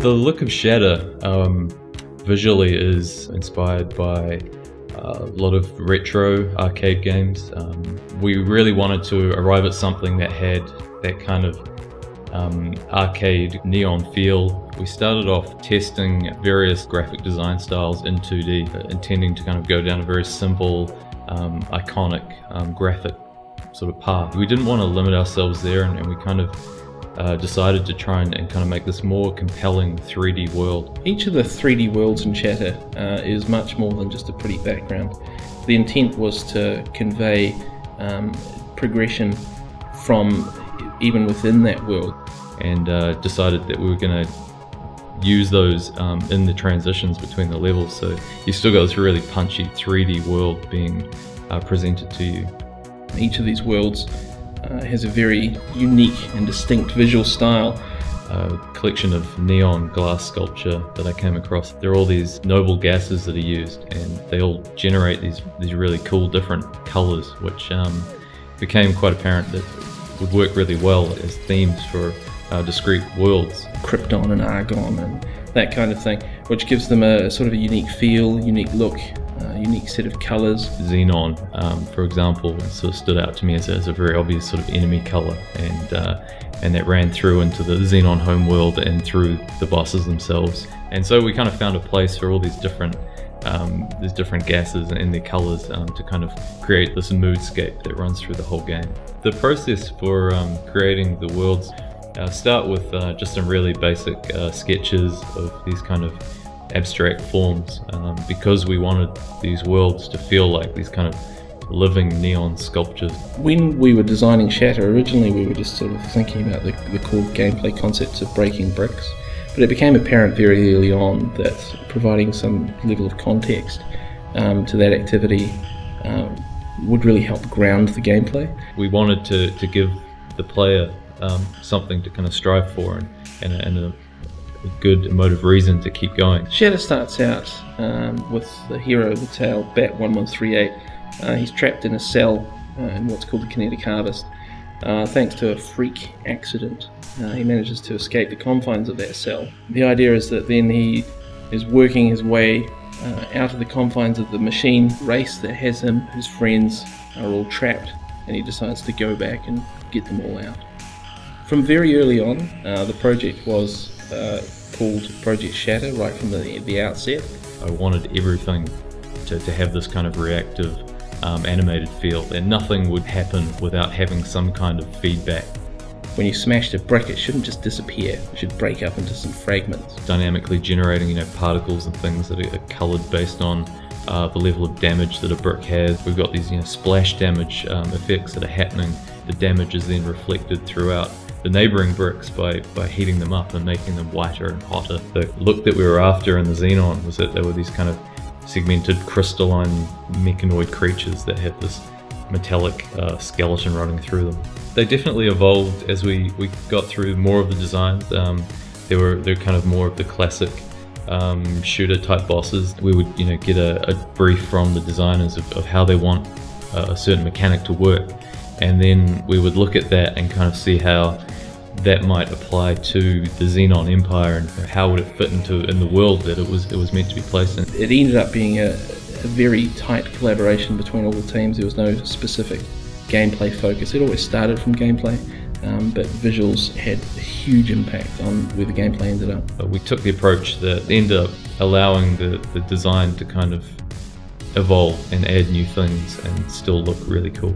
The look of Shatter visually is inspired by a lot of retro arcade games. We really wanted to arrive at something that had that kind of arcade neon feel. We started off testing various graphic design styles in 2D, intending to kind of go down a very simple, iconic graphic sort of path. We didn't want to limit ourselves there, and we kind of decided to try and kind of make this more compelling 3D world. Each of the 3D worlds in Shatter is much more than just a pretty background. The intent was to convey progression from even within that world. And decided that we were going to use those in the transitions between the levels, so you still got this really punchy 3D world being presented to you. Each of these worlds has a very unique and distinct visual style. A collection of neon glass sculpture that I came across. There are all these noble gases that are used, and they all generate these really cool different colors, which became quite apparent that would work really well as themes for discrete worlds. Krypton and Argon and that kind of thing, which gives them a sort of a unique feel, unique look, unique set of colors. Xenon, for example, sort of stood out to me as a very obvious sort of enemy color, and that ran through into the Xenon homeworld and through the bosses themselves. And so we kind of found a place for all these different gases and their colors to kind of create this moodscape that runs through the whole game. The process for creating the worlds start with just some really basic sketches of these kind of abstract forms, because we wanted these worlds to feel like these kind of living neon sculptures. When we were designing Shatter, originally we were just sort of thinking about the core gameplay concepts of breaking bricks, but it became apparent very early on that providing some level of context to that activity would really help ground the gameplay. We wanted to give the player something to kind of strive for and a good emotive reason to keep going. Shatter starts out with the hero, the tail, Bat 1138. He's trapped in a cell in what's called the kinetic harvest. Thanks to a freak accident, he manages to escape the confines of that cell. The idea is that then he is working his way out of the confines of the machine race that has him. His friends are all trapped, and he decides to go back and get them all out. From very early on, the project was called Project Shatter right from the outset. I wanted everything to have this kind of reactive, animated feel, and nothing would happen without having some kind of feedback. When you smashed a brick, it shouldn't just disappear, it should break up into some fragments. Dynamically generating, particles and things that are coloured based on the level of damage that a brick has. We've got these splash damage effects that are happening. The damage is then reflected throughout the neighbouring bricks by heating them up and making them whiter and hotter. The look that we were after in the Xenon was that they were these kind of segmented crystalline mechanoid creatures that had this metallic skeleton running through them. They definitely evolved as we got through more of the designs. They're kind of more of the classic shooter type bosses. We would get a brief from the designers of how they want a certain mechanic to work, and then we would look at that and kind of see how that might apply to the Xenon Empire and how would it fit in the world that it was meant to be placed in. It ended up being a very tight collaboration between all the teams. There was no specific gameplay focus. It always started from gameplay, but visuals had a huge impact on where the gameplay ended up. We took the approach that ended up allowing the design to kind of evolve and add new things and still look really cool.